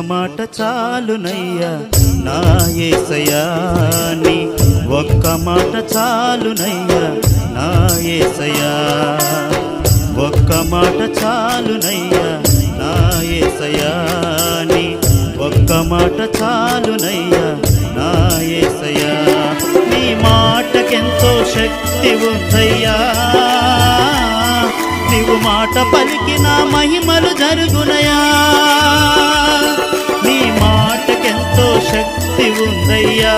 మాట చాలునయ్యా నా యేసయ్యా నీ ఒక్క మాట చాలునయ్యా నా యేసయ్యా ఒక్క మాట చాలునయ్యా నా యేసయ్యా నీ ఒక్క మాట చాలునయ్యా నా యేసయ్యా నీ మాటకెంతో శక్తి ఉందయ్యా నీవు మాట పలికిన మహిమలు జరుగునయా నీ మాటకెంతో శక్తి ఉందయ్యా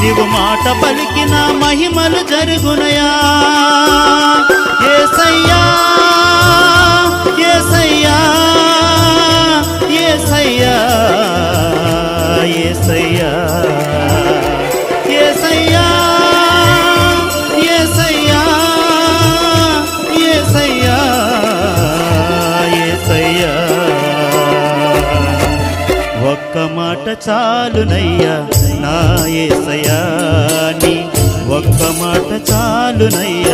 నీవు మాట పలికిన మహిమలు జరుగునయా యేసయ్యా యేసయ్యా యేసయ్యా యేసయ్యా యేసయ్యా యేసయ్యా యేసయ్యా యేసయ్యా ఒక్క మాట చాలునయ్యా నా యేసయ్యా నీ ఒక్క మాట చాలునయ్యా